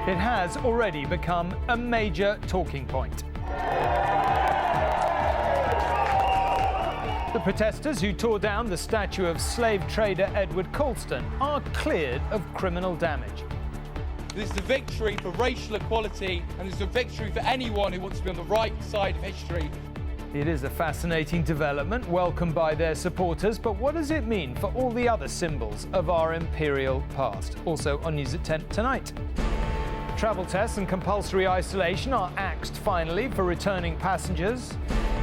It has already become a major talking point. The protesters who tore down the statue of slave trader Edward Colston are cleared of criminal damage. This is a victory for racial equality, and it's a victory for anyone who wants to be on the right side of history. It is a fascinating development, welcomed by their supporters, but what does it mean for all the other symbols of our imperial past? Also on News at 10 tonight. Travel tests and compulsory isolation are axed finally for returning passengers.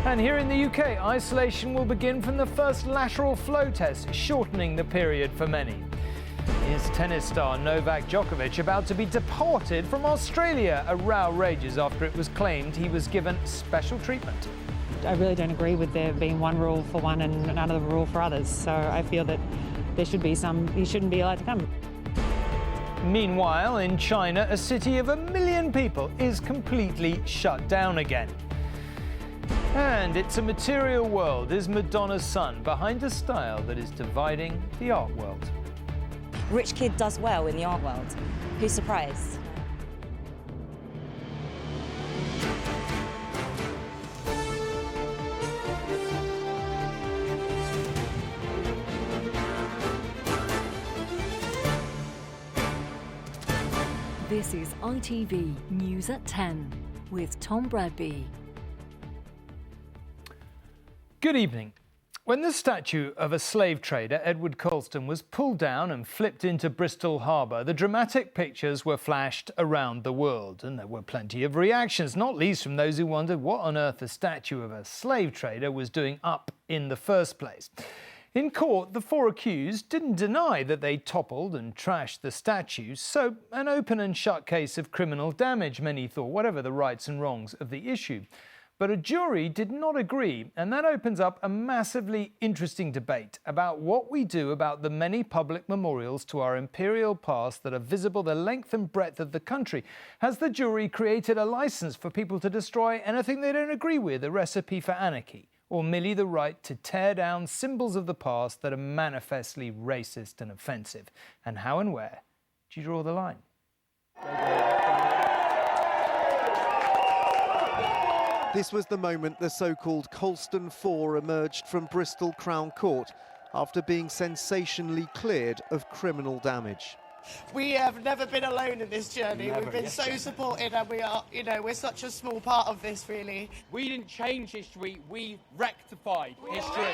And here in the UK, isolation will begin from the first lateral flow test, shortening the period for many. Here's tennis star Novak Djokovic about to be deported from Australia. A row rages after it was claimed he was given special treatment. I really don't agree with there being one rule for one and another rule for others. So I feel that there should be he shouldn't be allowed to come. Meanwhile, in China, a city of 1 million people is completely shut down again. And it's a material world is Madonna's son behind a style that is dividing the art world. Rich kid does well in the art world. Who's surprised? This is ITV News at 10 with Tom Bradby. Good evening. When the statue of a slave trader, Edward Colston, was pulled down and flipped into Bristol Harbour, the dramatic pictures were flashed around the world, and there were plenty of reactions, not least from those who wondered what on earth the statue of a slave trader was doing up in the first place. In court, the four accused didn't deny that they toppled and trashed the statue, so an open and shut case of criminal damage, many thought, whatever the rights and wrongs of the issue. But a jury did not agree, and that opens up a massively interesting debate about what we do about the many public memorials to our imperial past that are visible the length and breadth of the country. Has the jury created a license for people to destroy anything they don't agree with, a recipe for anarchy, or merely the right to tear down symbols of the past that are manifestly racist and offensive? And how and where do you draw the line? This was the moment the so-called Colston Four emerged from Bristol Crown Court after being sensationally cleared of criminal damage. We have never been alone in this journey. We've been so supported, and we are, we're such a small part of this, really. We didn't change history, we rectified history.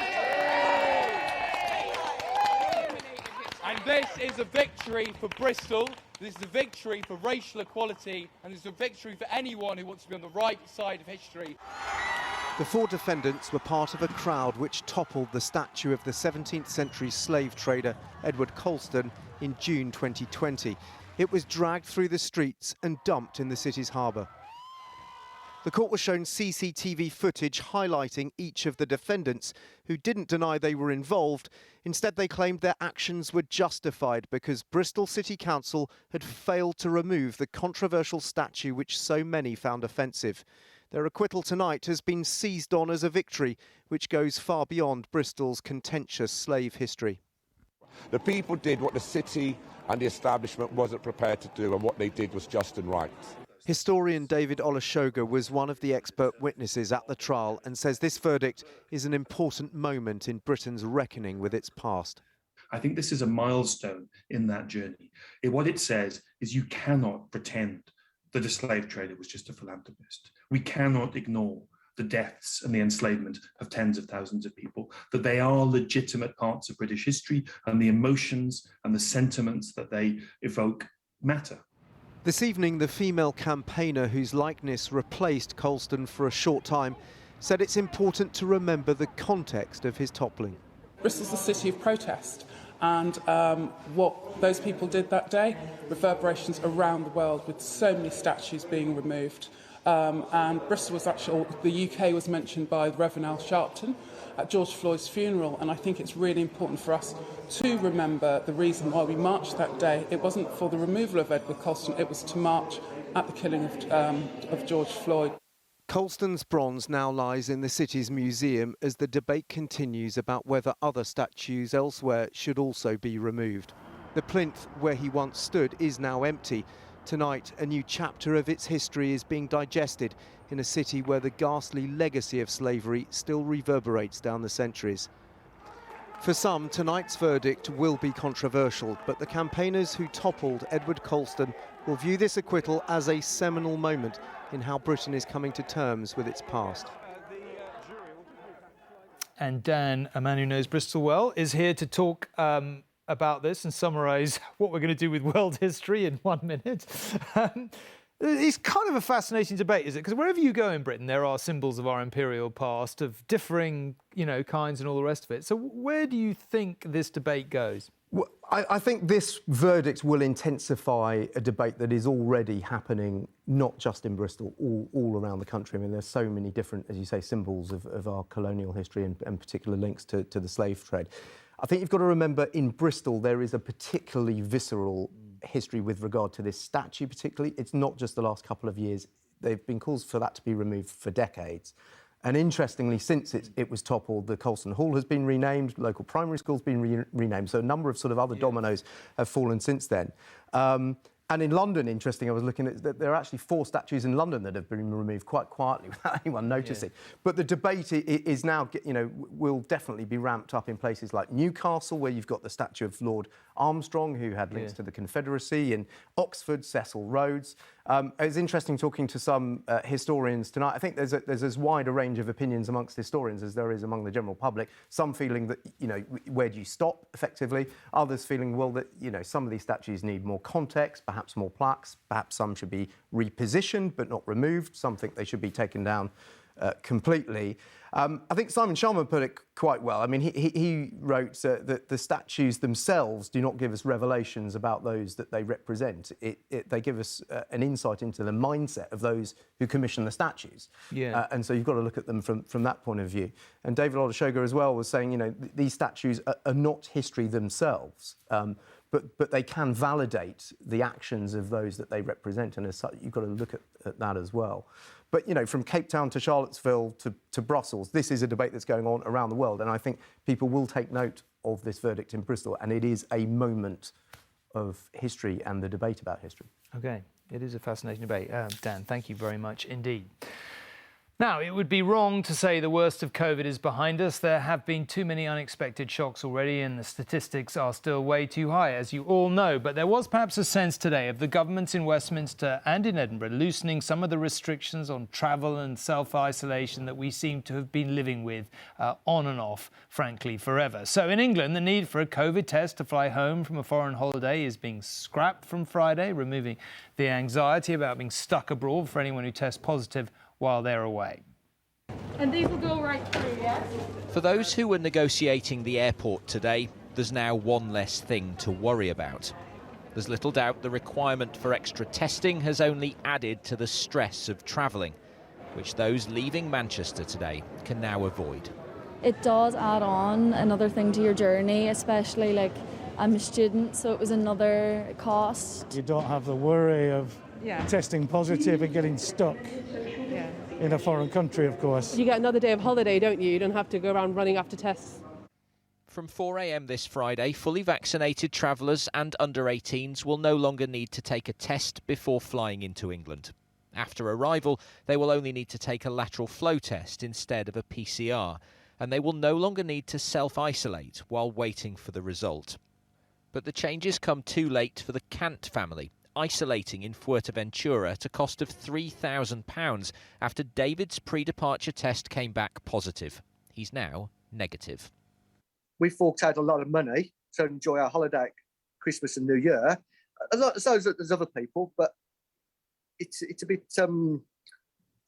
And this is a victory for Bristol. This is a victory for racial equality, and it's a victory for anyone who wants to be on the right side of history. The four defendants were part of a crowd which toppled the statue of the 17th century slave trader Edward Colston in June 2020. It was dragged through the streets and dumped in the city's harbour. The court was shown CCTV footage highlighting each of the defendants, who didn't deny they were involved. Instead, they claimed their actions were justified because Bristol City Council had failed to remove the controversial statue which so many found offensive. Their acquittal tonight has been seized on as a victory, which goes far beyond Bristol's contentious slave history. The people did what the city and the establishment wasn't prepared to do, and what they did was just and right. Historian David Olusoga was one of the expert witnesses at the trial and says this verdict is an important moment in Britain's reckoning with its past. I think this is a milestone in that journey. What it says is you cannot pretend that a slave trader was just a philanthropist. We cannot ignore the deaths and the enslavement of tens of thousands of people, that they are legitimate parts of British history, and the emotions and the sentiments that they evoke matter. This evening, the female campaigner whose likeness replaced Colston for a short time said it's important to remember the context of his toppling. Bristol's a city of protest, and what those people did that day, reverberations around the world with so many statues being removed. And Bristol was actually, the UK was mentioned by Reverend Al Sharpton at George Floyd's funeral, and I think it's really important for us to remember the reason why we marched that day. It wasn't for the removal of Edward Colston, it was to march at the killing of George Floyd. Colston's bronze now lies in the city's museum as the debate continues about whether other statues elsewhere should also be removed. The plinth where he once stood is now empty, Tonight, a new chapter of its history is being digested in a city where the ghastly legacy of slavery still reverberates down the centuries. For some, tonight's verdict will be controversial, but the campaigners who toppled Edward Colston will view this acquittal as a seminal moment in how Britain is coming to terms with its past. And Dan, a man who knows Bristol well, is here to talk about this and summarise what we're going to do with world history in 1 minute. It's kind of a fascinating debate, is it? Because wherever you go in Britain, there are symbols of our imperial past, of differing, kinds and all the rest of it. So where do you think this debate goes? Well, I think this verdict will intensify a debate that is already happening, not just in Bristol, all around the country. I mean, there's so many different, as you say, symbols of our colonial history and particular links to the slave trade. I think you've got to remember, in Bristol, there is a particularly visceral history with regard to this statue particularly. It's not just the last couple of years. They've been calls for that to be removed for decades. And interestingly, since it was toppled, the Colston Hall has been renamed, local primary school's been renamed, so a number of sort of other dominoes have fallen since then. And in London, interesting, I was looking at that there are actually 4 statues in London that have been removed quite quietly without anyone noticing. Yeah. But the debate is now, will definitely be ramped up in places like Newcastle, where you've got the statue of Lord Armstrong, who had links to the Confederacy, in Oxford, Cecil Rhodes. It's interesting talking to some historians tonight. I think there's as wide a range of opinions amongst historians as there is among the general public. Some feeling that, where do you stop, effectively? Others feeling, well, that, some of these statues need more context, perhaps more plaques, perhaps some should be repositioned but not removed. Some think they should be taken down completely. I think Simon Sharma put it quite well. I mean, he wrote that the statues themselves do not give us revelations about those that they represent. They give us an insight into the mindset of those who commission the statues. Yeah. And so you've got to look at them from that point of view. And David Olusoga as well was saying, these statues are not history themselves, but they can validate the actions of those that they represent, and as such, you've got to look at that as well. But, from Cape Town to Charlottesville to Brussels, this is a debate that's going on around the world, and I think people will take note of this verdict in Bristol, and it is a moment of history and the debate about history. OK, it is a fascinating debate. Dan, thank you very much indeed. Now, it would be wrong to say the worst of COVID is behind us. There have been too many unexpected shocks already, and the statistics are still way too high, as you all know. But there was perhaps a sense today of the governments in Westminster and in Edinburgh loosening some of the restrictions on travel and self-isolation that we seem to have been living with on and off, frankly, forever. So in England, the need for a COVID test to fly home from a foreign holiday is being scrapped from Friday, removing the anxiety about being stuck abroad for anyone who tests positive while they're away. And these will go right through, yes? For those who were negotiating the airport today, there's now one less thing to worry about. There's little doubt the requirement for extra testing has only added to the stress of travelling, which those leaving Manchester today can now avoid. It does add on another thing to your journey, especially I'm a student, so it was another cost. You don't have the worry of testing positive and getting stuck in a foreign country, of course. You get another day of holiday, don't you? You don't have to go around running after tests. From 4 a.m. this Friday, fully vaccinated travellers and under 18s will no longer need to take a test before flying into England. After arrival, they will only need to take a lateral flow test instead of a PCR, and they will no longer need to self-isolate while waiting for the result. But the changes come too late for the Kant family, isolating in Fuerteventura at a cost of £3,000 after David's pre-departure test came back positive. He's now negative. We forked out a lot of money to enjoy our holiday, Christmas and New Year. So there's other people, but it's a bit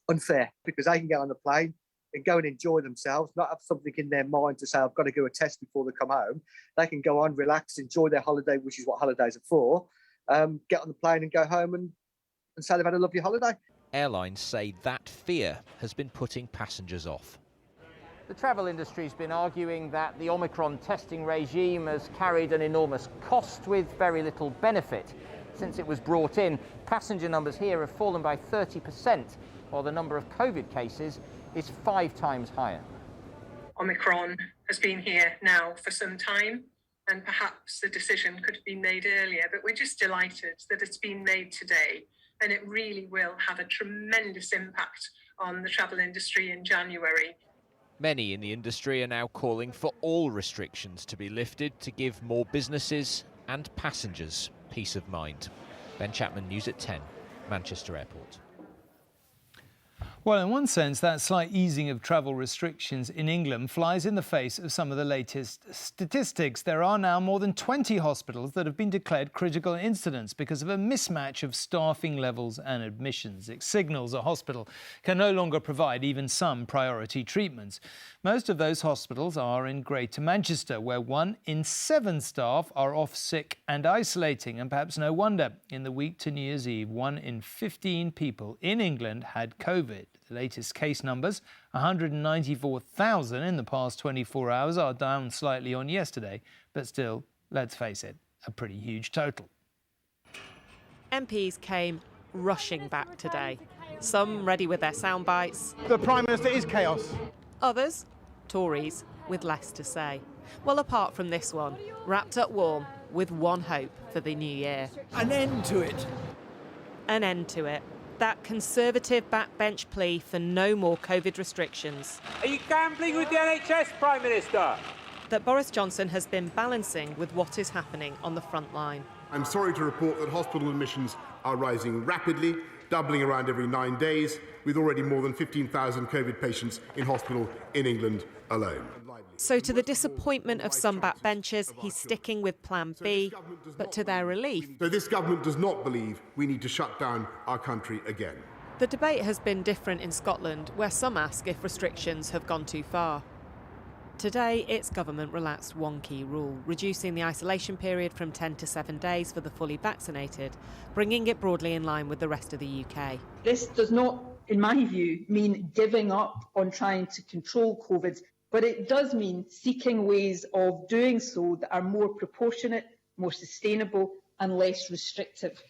unfair because they can get on the plane and go and enjoy themselves, not have something in their mind to say, I've got to do a test before they come home. They can go on, relax, enjoy their holiday, which is what holidays are for. Get on the plane and go home and say they've had a lovely holiday. Airlines say that fear has been putting passengers off. The travel industry's been arguing that the Omicron testing regime has carried an enormous cost with very little benefit. Since it was brought in, passenger numbers here have fallen by 30%, while the number of COVID cases is 5 times higher. Omicron has been here now for some time. and perhaps the decision could have been made earlier, but we're just delighted that it's been made today, and it really will have a tremendous impact on the travel industry in January. Many in the industry are now calling for all restrictions to be lifted to give more businesses and passengers peace of mind. Ben Chapman, News at 10, Manchester Airport. Well, in one sense, that slight easing of travel restrictions in England flies in the face of some of the latest statistics. There are now more than 20 hospitals that have been declared critical incidents because of a mismatch of staffing levels and admissions. It signals a hospital can no longer provide even some priority treatments. Most of those hospitals are in Greater Manchester, where 1 in 7 staff are off sick and isolating. And perhaps no wonder. In the week to New Year's Eve, 1 in 15 people in England had COVID. The latest case numbers, 194,000 in the past 24 hours, are down slightly on yesterday, but still, let's face it, a pretty huge total. MPs came rushing back today, some ready with their sound bites. The Prime Minister is chaos. Others, Tories, with less to say. Well, apart from this one, wrapped up warm with one hope for the new year. An end to it. An end to it. That Conservative backbench plea for no more COVID restrictions. Are you gambling with the NHS, Prime Minister? That Boris Johnson has been balancing with what is happening on the front line. I'm sorry to report that hospital admissions are rising rapidly, doubling around every 9 days, with already more than 15,000 COVID patients in hospital in England alone. So to the disappointment of some backbenchers, he's sticking with Plan B, but to their relief. So this government does not believe we need to shut down our country again. The debate has been different in Scotland, where some ask if restrictions have gone too far. Today, its government relaxed one key rule, reducing the isolation period from 10 to 7 days for the fully vaccinated, bringing it broadly in line with the rest of the UK. This does not, in my view, mean giving up on trying to control COVID, but it does mean seeking ways of doing so that are more proportionate, more sustainable and less restrictive.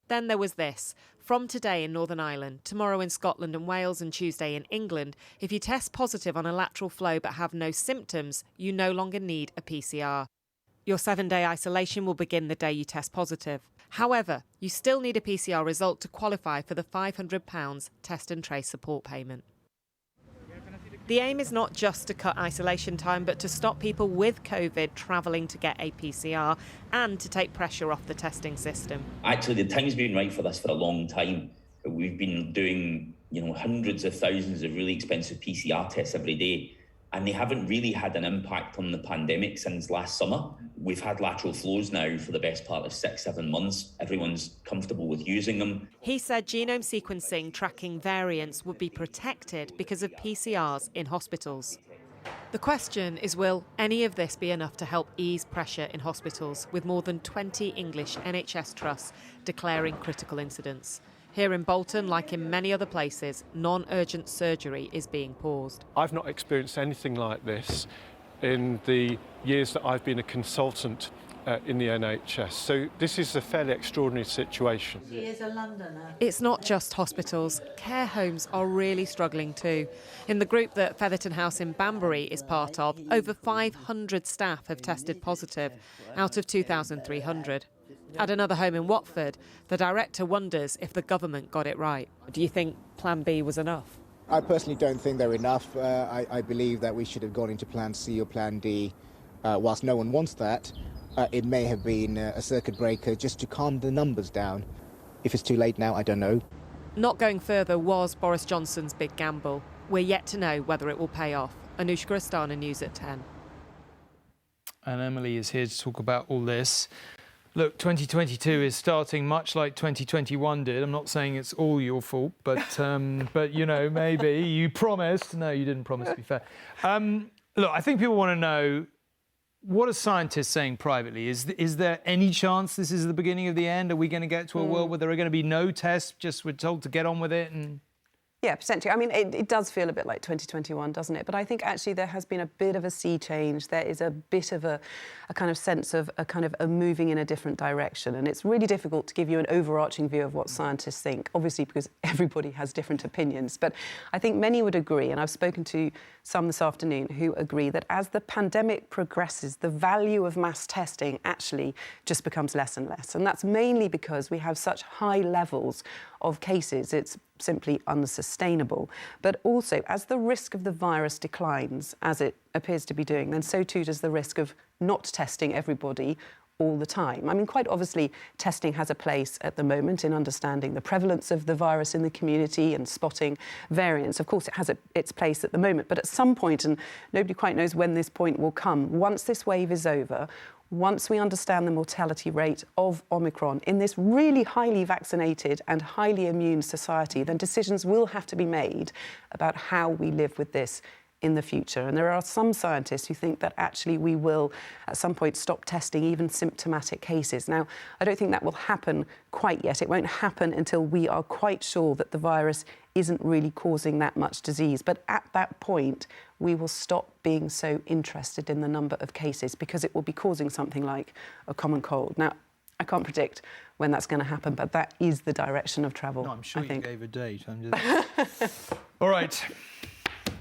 Then there was this. From today in Northern Ireland, tomorrow in Scotland and Wales and Tuesday in England, if you test positive on a lateral flow but have no symptoms, you no longer need a PCR. Your 7-day isolation will begin the day you test positive. However, you still need a PCR result to qualify for the £500 test and trace support payment. The aim is not just to cut isolation time, but to stop people with COVID travelling to get a PCR and to take pressure off the testing system. Actually, the time's been right for this for a long time. We've been doing, hundreds of thousands of really expensive PCR tests every day, and they haven't really had an impact on the pandemic since last summer. We've had lateral flows now for the best part of 6-7 months. Everyone's comfortable with using them. He said genome sequencing tracking variants would be protected because of PCRs in hospitals. The question is, will any of this be enough to help ease pressure in hospitals, with more than 20 English NHS trusts declaring critical incidents? Here in Bolton, like in many other places, non-urgent surgery is being paused. I've not experienced anything like this in the years that I've been a consultant in the NHS. So this is a fairly extraordinary situation. She is a Londoner. It's not just hospitals. Care homes are really struggling too. In the group that Featherton House in Banbury is part of, over 500 staff have tested positive out of 2,300. At another home in Watford, the director wonders if the government got it right. Do you think Plan B was enough? I personally don't think they're enough. I believe that we should have gone into Plan C or Plan D. Whilst no one wants that, it may have been a circuit breaker just to calm the numbers down. If it's too late now, I don't know. Not going further was Boris Johnson's big gamble. We're yet to know whether it will pay off. Anushka Astana, News at 10. And Emily is here to talk about all this. Look, 2022 is starting much like 2021 did. I'm not saying it's all your fault, but maybe you promised. No, you didn't promise, to be fair. Look, I think people want to know, what are scientists saying privately? Is there any chance this is the beginning of the end? Are we going to get to a world where there are going to be no tests, just we're told to get on with it? And Yeah, potentially. I mean, it does feel a bit like 2021, doesn't it? But I think actually there has been a bit of a sea change. There is a bit of a kind of sense of a moving in a different direction. And it's really difficult to give you an overarching view of what scientists think, obviously because everybody has different opinions. But I think many would agree, and I've spoken to some this afternoon who agree that as the pandemic progresses, the value of mass testing actually just becomes less and less. And that's mainly because we have such high levels of cases. It's simply unsustainable. But also, as the risk of the virus declines, as it appears to be doing, then so too does the risk of not testing everybody all the time. I mean, quite obviously, testing has a place at the moment in understanding the prevalence of the virus in the community and spotting variants. Of course, it has its place at the moment, but at some point, and nobody quite knows when this point will come, once this wave is over, once we understand the mortality rate of Omicron in this really highly vaccinated and highly immune society, then decisions will have to be made about how we live with this in the future. And there are some scientists who think that actually we will at some point stop testing even symptomatic cases. Now, I don't think that will happen quite yet. It won't happen until we are quite sure that the virus isn't really causing that much disease. But at that point, we will stop being so interested in the number of cases because it will be causing something like a common cold. Now, I can't predict when that's going to happen, but that is the direction of travel. No, I'm sure I think. You gave a date. All right.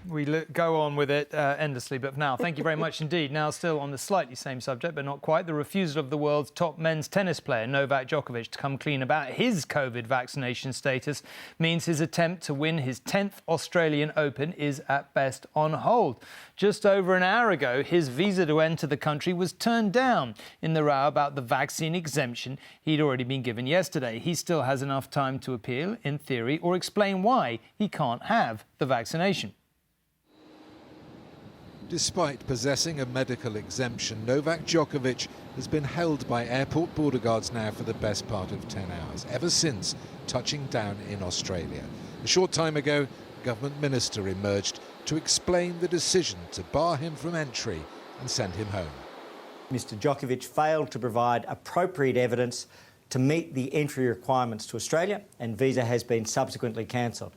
We go on with it endlessly, but for now, thank you very much indeed. Now, still on the slightly same subject, but not quite, the refusal of the world's top men's tennis player, Novak Djokovic, to come clean about his COVID vaccination status means his attempt to win his 10th Australian Open is at best on hold. Just over an hour ago, his visa to enter the country was turned down in the row about the vaccine exemption he'd already been given yesterday. He still has enough time to appeal, in theory, or explain why he can't have the vaccination. Despite possessing a medical exemption, Novak Djokovic has been held by airport border guards now for the best part of 10 hours, ever since touching down in Australia. A short time ago, a government minister emerged to explain the decision to bar him from entry and send him home. Mr Djokovic failed to provide appropriate evidence to meet the entry requirements to Australia, and visa has been subsequently cancelled.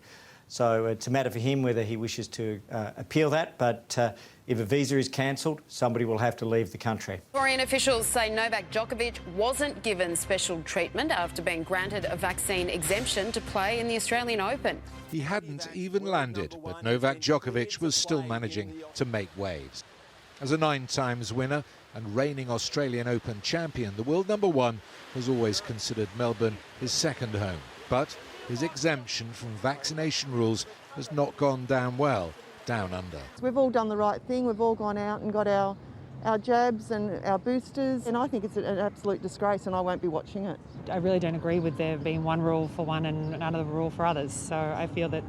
So it's a matter for him whether he wishes to appeal that, but if a visa is cancelled, somebody will have to leave the country. Victorian officials say Novak Djokovic wasn't given special treatment after being granted a vaccine exemption to play in the Australian Open. He hadn't even landed, but Novak Djokovic was still managing to make waves. As a 9 times winner and reigning Australian Open champion, the world number 1 has always considered Melbourne his second home. But his exemption from vaccination rules has not gone down well down under. We've all done the right thing. We've all gone out and got our jabs and our boosters, and I think it's an absolute disgrace, and I won't be watching it. I really don't agree with there being one rule for one and another rule for others. So I feel that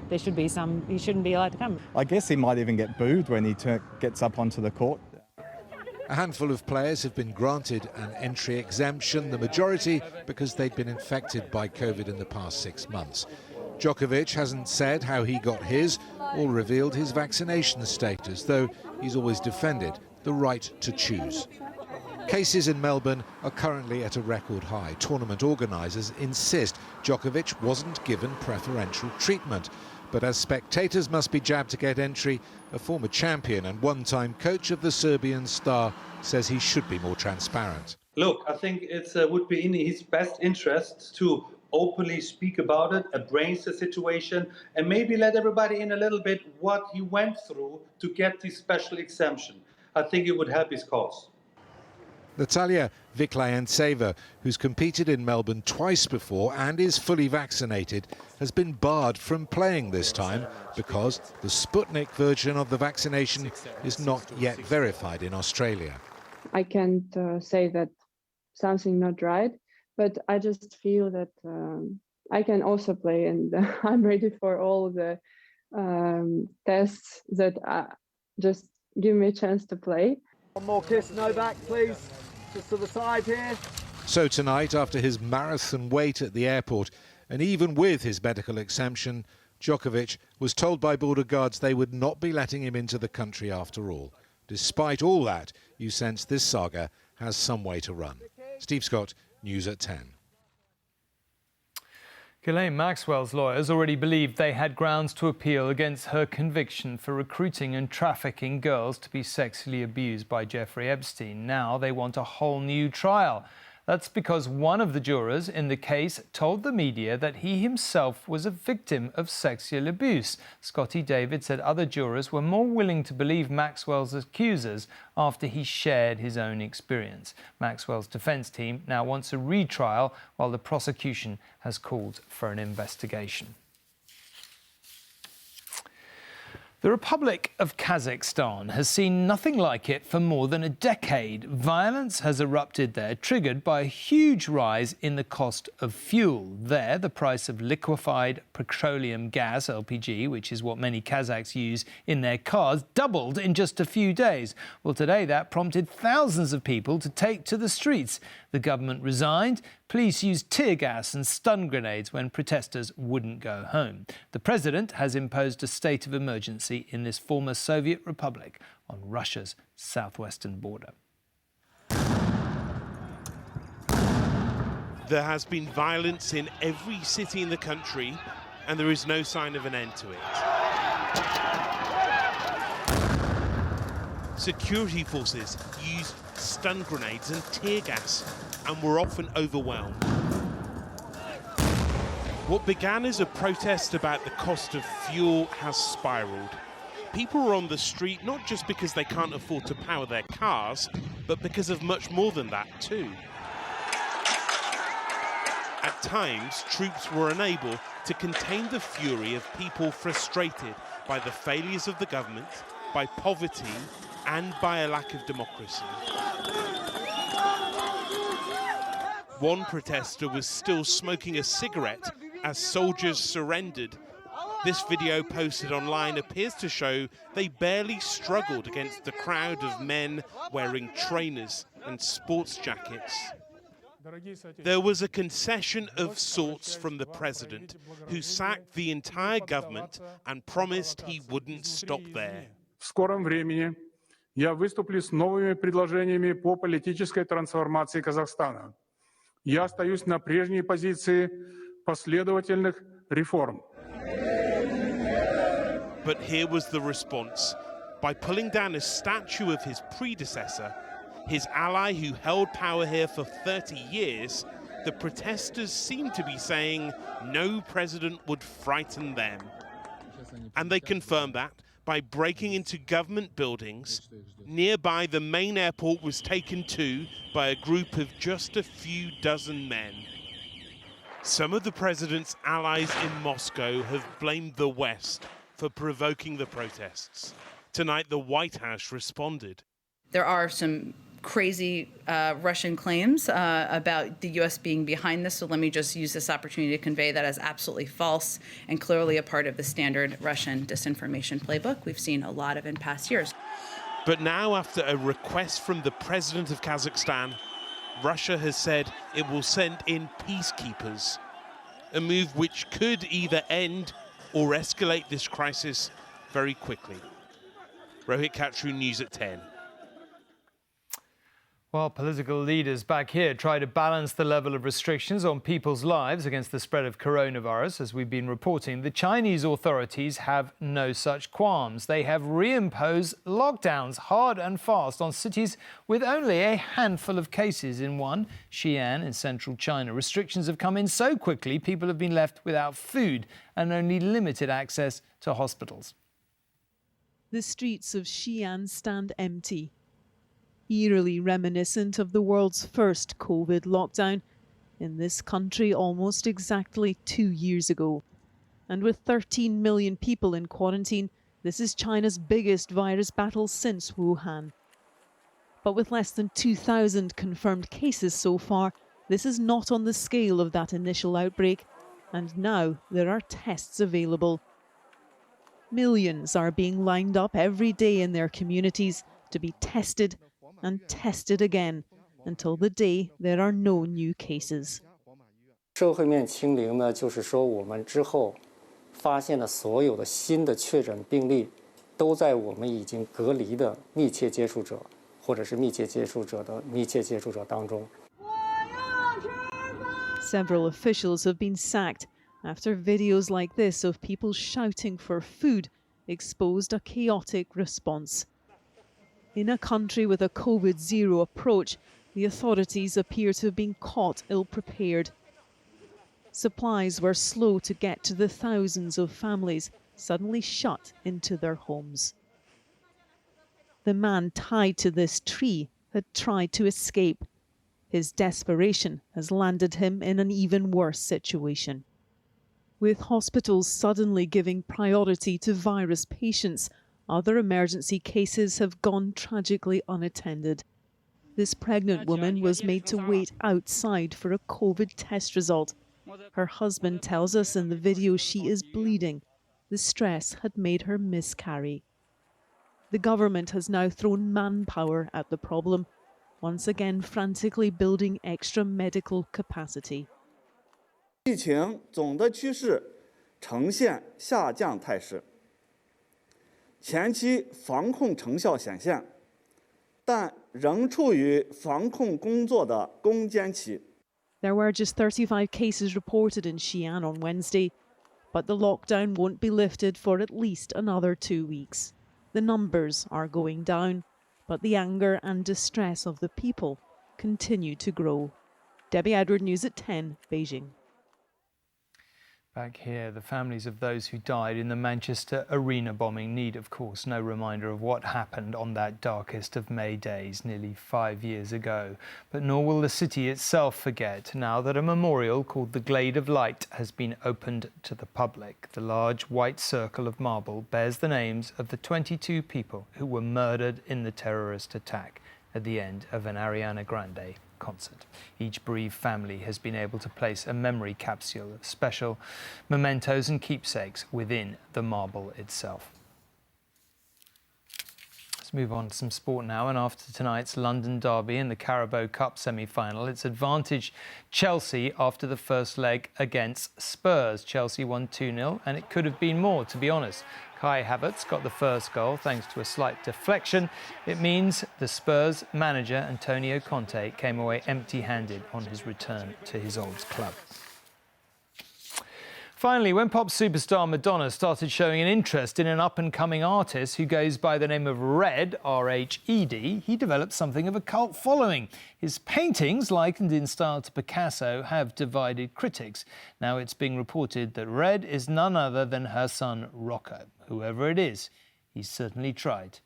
there should be he shouldn't be allowed to come. I guess he might even get booed when he gets up onto the court. A handful of players have been granted an entry exemption, the majority because they'd been infected by COVID in the past 6 months. Djokovic hasn't said how he got his or revealed his vaccination status, though he's always defended the right to choose. Cases in Melbourne are currently at a record high. Tournament organisers insist Djokovic wasn't given preferential treatment. But as spectators must be jabbed to get entry, a former champion and one-time coach of the Serbian star says he should be more transparent. Look, I think it would be in his best interest to openly speak about it, embrace the situation, and maybe let everybody in a little bit what he went through to get this special exemption. I think it would help his cause. Natalia Viklayentseva, who's competed in Melbourne twice before and is fully vaccinated, has been barred from playing this time because the Sputnik version of the vaccination is not yet verified in Australia. I can't say that something not right, but I just feel that I can also play, and I'm ready for all the tests that just give me a chance to play. One more kiss, Novak, please. Just to the side here. So tonight, after his marathon wait at the airport, and even with his medical exemption, Djokovic was told by border guards they would not be letting him into the country after all. Despite all that, you sense this saga has some way to run. Steve Scott, News at 10. Ghislaine Maxwell's lawyers already believed they had grounds to appeal against her conviction for recruiting and trafficking girls to be sexually abused by Jeffrey Epstein. Now they want a whole new trial. That's because one of the jurors in the case told the media that he himself was a victim of sexual abuse. Scotty David said other jurors were more willing to believe Maxwell's accusers after he shared his own experience. Maxwell's defence team now wants a retrial, while the prosecution has called for an investigation. The Republic of Kazakhstan has seen nothing like it for more than a decade. Violence has erupted there, triggered by a huge rise in the cost of fuel. There, the price of liquefied petroleum gas, LPG, which is what many Kazakhs use in their cars, doubled in just a few days. Well, today that prompted thousands of people to take to the streets. The government resigned. Police used tear gas and stun grenades when protesters wouldn't go home. The president has imposed a state of emergency in this former Soviet republic on Russia's southwestern border. There has been violence in every city in the country, and there is no sign of an end to it. Security forces used stun grenades and tear gas and were often overwhelmed. What began as a protest about the cost of fuel has spiraled. People are on the street not just because they can't afford to power their cars, but because of much more than that too. At times, troops were unable to contain the fury of people frustrated by the failures of the government, by poverty, and by a lack of democracy. One protester was still smoking a cigarette as soldiers surrendered. This video posted online appears to show they barely struggled against the crowd of men wearing trainers and sports jackets. There was a concession of sorts from the president, who sacked the entire government and promised he wouldn't stop there. В скором времени я выступлю с новыми предложениями по политической трансформации Казахстана. Я остаюсь на прежней позиции последовательных реформ. But here was the response. By pulling down a statue of his predecessor, his ally who held power here for 30 years, the protesters seemed to be saying no president would frighten them. And they confirmed that by breaking into government buildings. Nearby, the main airport was taken to by a group of just a few dozen men. Some of the president's allies in Moscow have blamed the West for provoking the protests. Tonight, the White House responded. There are some crazy Russian claims about the U.S. being behind this, so let me just use this opportunity to convey that as absolutely false and clearly a part of the standard Russian disinformation playbook we've seen a lot of in past years. But now, after a request from the president of Kazakhstan, Russia has said it will send in peacekeepers, a move which could either end or escalate this crisis very quickly. Rohit Khatru, News at 10. While political leaders back here try to balance the level of restrictions on people's lives against the spread of coronavirus, as we've been reporting, the Chinese authorities have no such qualms. They have reimposed lockdowns hard and fast on cities with only a handful of cases. In one, Xi'an in central China, restrictions have come in so quickly people have been left without food and only limited access to hospitals. The streets of Xi'an stand empty, eerily reminiscent of the world's first COVID lockdown in this country almost exactly 2 years ago. And with 13 million people in quarantine, this is China's biggest virus battle since Wuhan. But with less than 2,000 confirmed cases so far, this is not on the scale of that initial outbreak, and now there are tests available. Millions are being lined up every day in their communities to be tested and tested again until the day there are no new cases. 社会面清零呢，就是说我们之后发现的所有的新的确诊病例，都在我们已经隔离的密切接触者，或者是密切接触者的密切接触者当中。 Several officials have been sacked after videos like this of people shouting for food exposed a chaotic response. In a country with a COVID-0 approach, the authorities appear to have been caught ill-prepared. Supplies were slow to get to the thousands of families suddenly shut into their homes. The man tied to this tree had tried to escape. His desperation has landed him in an even worse situation. With hospitals suddenly giving priority to virus patients, other emergency cases have gone tragically unattended. This pregnant woman was made to wait outside for a COVID test result. Her husband tells us in the video she is bleeding. The stress had made her miscarry. The government has now thrown manpower at the problem, once again frantically building extra medical capacity. 疫情总的趋势呈现下降态势，前期防控成效显现，但仍处于防控工作的攻坚期。 There were just 35 cases reported in Xi'an on Wednesday, but the lockdown won't be lifted for at least another 2 weeks. The numbers are going down, but the anger and distress of the people continue to grow. Debbie Edward, News at 10, Beijing. Back here, the families of those who died in the Manchester arena bombing need, of course, no reminder of what happened on that darkest of May days nearly 5 years ago. But nor will the city itself forget now that a memorial called the Glade of Light has been opened to the public. The large white circle of marble bears the names of the 22 people who were murdered in the terrorist attack at the end of an Ariana Grande concert. Each bereaved family has been able to place a memory capsule of special mementos and keepsakes within the marble itself. Let's move on to some sport now, and after tonight's London derby in the Carabao Cup semi-final, it's advantage Chelsea after the first leg against Spurs. Chelsea won 2-0 and it could have been more, to be honest. Kai Havertz got the first goal thanks to a slight deflection. It means the Spurs manager Antonio Conte came away empty-handed on his return to his old club. Finally, when pop superstar Madonna started showing an interest in an up-and-coming artist who goes by the name of Red, R-H-E-D, he developed something of a cult following. His paintings, likened in style to Picasso, have divided critics. Now it's being reported that Red is none other than her son Rocco. Whoever it is, he's certainly tried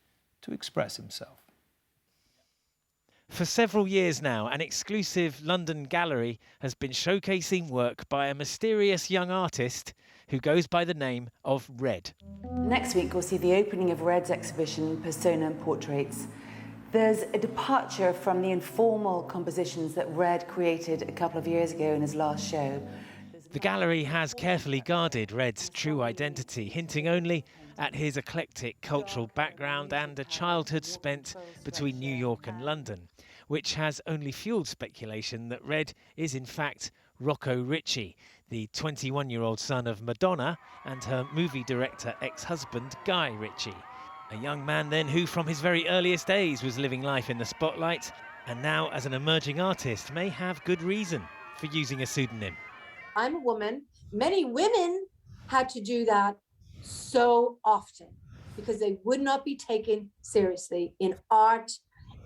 to express himself. For several years now, an exclusive London gallery has been showcasing work by a mysterious young artist who goes by the name of Red. Next week, we'll see the opening of Red's exhibition, Persona and Portraits. There's a departure from the informal compositions that Red created a couple of years ago in his last show. The gallery has carefully guarded Red's true identity, hinting only at his eclectic cultural background and a childhood spent between New York and London, which has only fueled speculation that Red is in fact Rocco Ritchie, the 21-year-old son of Madonna and her movie director ex-husband Guy Ritchie. A young man then who from his very earliest days was living life in the spotlight and now as an emerging artist may have good reason for using a pseudonym. I'm a woman. Many women had to do that so often because they would not be taken seriously in art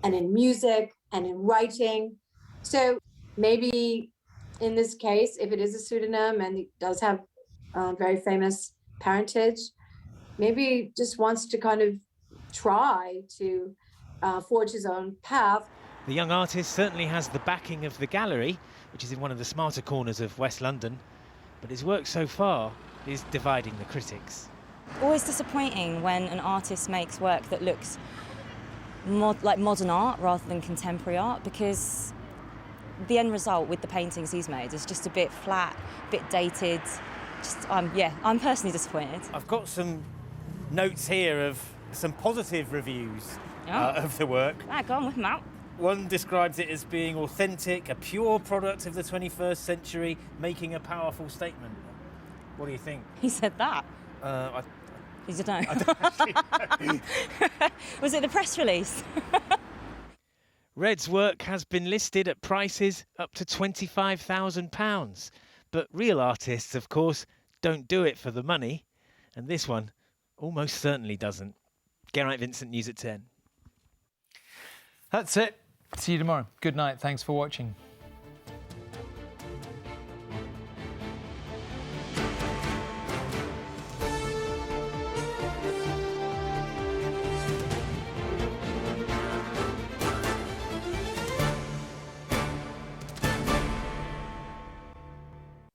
and in music and in writing. So maybe in this case, if it is a pseudonym and it does have very famous parentage, maybe he just wants to kind of try to forge his own path. The young artist certainly has the backing of the gallery, which is in one of the smarter corners of West London, but his work so far is dividing the critics. Always disappointing when an artist makes work that looks like modern art rather than contemporary art, because the end result with the paintings he's made is just a bit flat, a bit dated. I'm personally disappointed. I've got some notes here of some positive reviews of the work. Go on, with them out. One describes it as being authentic, a pure product of the 21st century, making a powerful statement. What do you think? He said that? You don't know? I don't Was it the press release? Red's work has been listed at prices up to £25,000. But real artists, of course, don't do it for the money. And this one almost certainly doesn't. Geraint Vincent, News at 10. That's it. See you tomorrow. Good night. Thanks for watching.